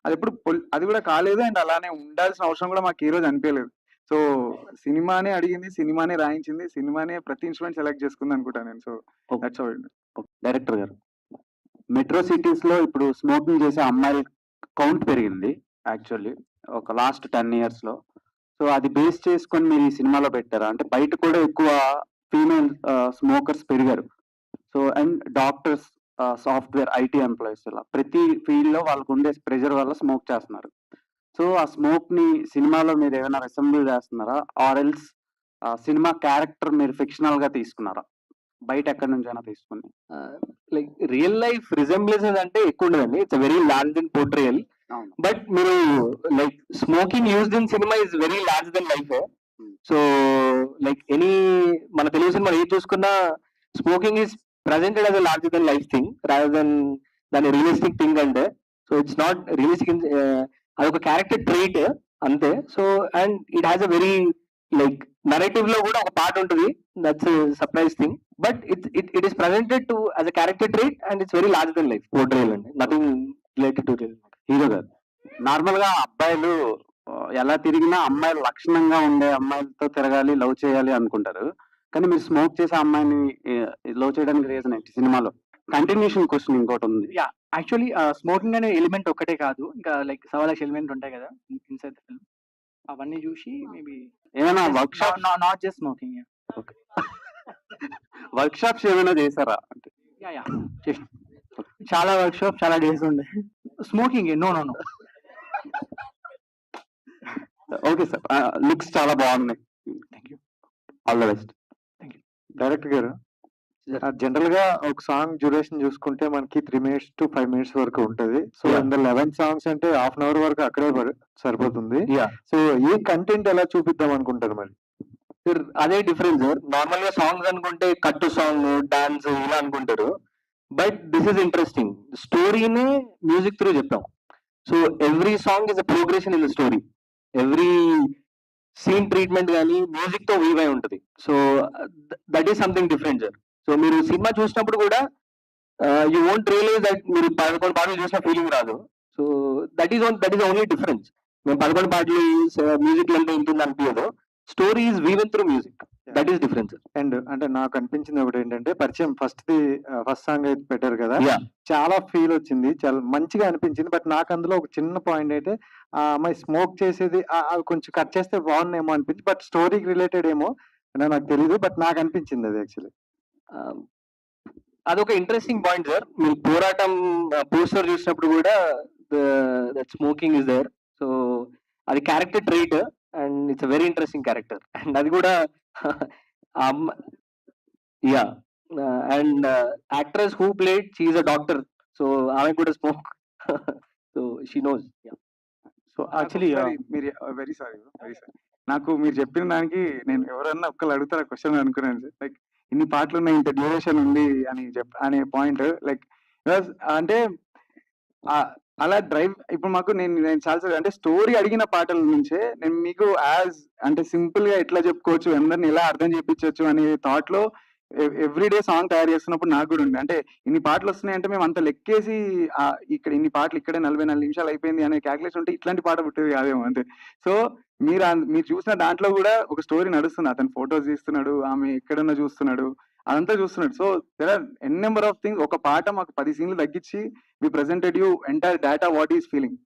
అదెప్పుడు అది కూడా కాలేదు. అండ్ అలానే ఉండాల్సిన అవసరం కూడా మాకు ఈ రోజు అనిపియలేదు. సో, సినిమానే అడిగింది, సినిమానే రాయించింది, సినిమానే ప్రతి ఇన్‌స్ట్రుమెంట్ సెలెక్ట్ చేసుకుంది అనుకుంటా నేను. So, that's how it. Director గారు, మెట్రో సిటీస్‌లో ఇప్పుడు స్మోకింగ్ చేసే అమ్మాయిల కౌంట్ పెరిగింది యాక్చువల్లీ ఒక లాస్ట్ 10 ఇయర్స్‌లో. సో, అది బేస్ చేసుకొని మీరు ఈ సినిమాలో పెట్టారా? అంటే బయట కూడా ఎక్కువ ఫీమేల్ స్మోకర్స్ పెరిగారు. So, and doctors, software, IT employees ఇలా ప్రతి ఫీల్డ్‌లో వాళ్ళకుండే ప్రెషర్ వల్ల స్మోక్ చేస్తున్నారు. సో, ఆ స్మోక్‌ని సినిమాలో మీరేమైనా రిసెంబుల్ చేస్తున్నారా? ఆర్ ఎల్స్ సినిమా క్యారెక్టర్ మీరు ఫిక్షనల్‌గా తీసుకున్నారా? బయట ఎక్కడి నుంచైనా తీసుకొని? లైక్ రియల్ లైఫ్ రిజెంబ్లెన్సెస్ అంటే ఎక్కువ ఉండదండి. It's very large than portrayal. అవును. బట్ మీరు like smoking used in cinema is very large than life. So like any మన తెలుగు సినిమా ఏది చూసుకున్నా smoking is presented as a large than life thing rather than దాని realistic thing అంటే. So it's not realistic, అదొక character treat అంతే. So and it has a very like narrative లో కూడా ఒక పార్ట్ ఉంటుంది, that's surprise thing. But it is presented to as a character treat and it's very large than life portrayal అండి, nothing related to real. Hero గారు, normal గా అబ్బాయిలు ఎలా తిరిగినా అమ్మాయిలు లక్షణంగా ఉండే అమ్మాయిలతో తిరగాలి, లవ్ చేయాలి అనుకుంటారు. కానీ మీరు స్మోక్ చేసే అమ్మాయిని లవ్ చేయడానికి రీజన్ ఏంటి సినిమాలో? కంటిన్యూషన్ క్వశ్చన్ ఇంకోటి ఉంది. యా, యాక్చువల్లీ స్మోకింగ్ అనే ఎలిమెంట్ ఒక్కటే కాదు, ఇంకా లైక్ సవాలక్ష ఎలిమెంట్ ఉంటాయి కదా ఇన్సైడ్ ద ఫిల్మ్. అవన్నీ చూసి మేబీ ఏమైనా workshop not just smoking. Workshops ఏమైనా చేశారా? అంటే యా యా చేసిన చాలా వర్క్ షాప్, చాలా డేస్ ఉండే smoking. No no no. Okay sir, looks చాలా బాగున్నాయి. Thank you. All the best. Director గారు, జనరల్ గా ఒక సాంగ్ డ్యూరేషన్ చూసుకుంటే మనకి 3 minutes to 5 minutes వరకు ఉంటది. So Yeah. అందులో 11 songs అంటే హాఫ్ అన్ అవర్ వరకు అక్కడే సరిపోతుంది. యా, సో ఏ కంటెంట్ ఎలా చూపిద్దాం అనుకుంటారు మరి? అదే డిఫరెన్స్ సార్. నార్మల్ గా సాంగ్స్ అనుకుంటే కట్టు సాంగ్, డాన్స్ ఇలా అనుకుంటారు. But this is interesting. స్టోరీని మ్యూజిక్ త్రూ చెప్తాం. So every song is a progression in the story. Every scene treatment కానీ మ్యూజిక్ తో వీవ్ అయి ఉంటుంది. So that is something different sir. సో మీరు సినిమా చూసినప్పుడు కూడా యూ వోంట్ రియలైజ్ దట్ మీరు 11 పాటలు చూసిన ఫీలింగ్ రాదు. So that is only difference. మేము 11 పాటలు మ్యూజిక్ లెంత్ ఉంటుంది అనిపించదు. Story is woven through music. That is difference. And అంటే నాకు అనిపించింది ఒకటి ఏంటంటే, పరిచయం ఫస్ట్ సాంగ్ అయితే పెట్టారు కదా, యా, చాలా ఫీల్ వచ్చింది, చాలా మంచిగా అనిపించింది. బట్ నాకు అందులో ఒక చిన్న పాయింట్ అయితే, ఆ అమ్మాయి స్మోక్ చేసేది అవి కొంచెం కట్ చేస్తే బాగుందేమో అనిపించింది. బట్ స్టోరీకి రిలేటెడ్ ఏమో నాకు తెలియదు, బట్ నాకు అనిపించింది అది యాక్చువల్లీ. అదొక ఇంట్రెస్టింగ్ పాయింట్ సార్. మీరు పోరాటం పోస్టర్ చూసినప్పుడు కూడా that smoking is there. So అది character trait and it's a very interesting character. And అది కూడా yeah, and actress who played she is a doctor. So ఆమె కూడా smoke. So she knows. So actually మీరు very sorry. నాకు మీరు చెప్పిన దానికి నేను ఎవరన్నా ఒక్కళ్ళు అడుగుతారా క్వశ్చన్ అనుకున్నాను సార్. లైక్ ఇన్ని పాటలు ఉన్నాయి, ఇంత డ్యూరేషన్ ఉంది అనే పాయింట్. లైక్ అంటే అలా డ్రైవ్ ఇప్పుడు మాకు నేను చాలా అంటే స్టోరీ అడిగిన పాటల నుంచే నేను మీకు యాజ్ అంటే సింపుల్ గా ఎట్లా చెప్పుకోవచ్చు, అందరిని ఎలా అర్థం చేయించవచ్చు అనే థాట్ లో ఎవ్రీడే సాంగ్ తయారు చేస్తున్నప్పుడు నాకు కూడా ఉంది. అంటే ఇన్ని పాటలు వస్తున్నాయి అంటే మేము అంత లెక్కేసి ఇక్కడ ఇన్ని పాటలు ఇక్కడే 44 నిమిషాలు అయిపోయింది అనే క్యాల్కులేషన్ ఉంటే ఇట్లాంటి పాట పుట్టేది కాదేమో అంతే. సో మీరు చూసిన దాంట్లో కూడా ఒక స్టోరీ నడుస్తుంది. అతను ఫొటోస్ తీస్తున్నాడు, ఆమె ఎక్కడన్నా చూస్తున్నాడు, అదంతా చూస్తున్నాడు. So there are n number of things. ఒక పాట మాకు 10 సీన్లు తగ్గించి we presented you entire data what is feeling.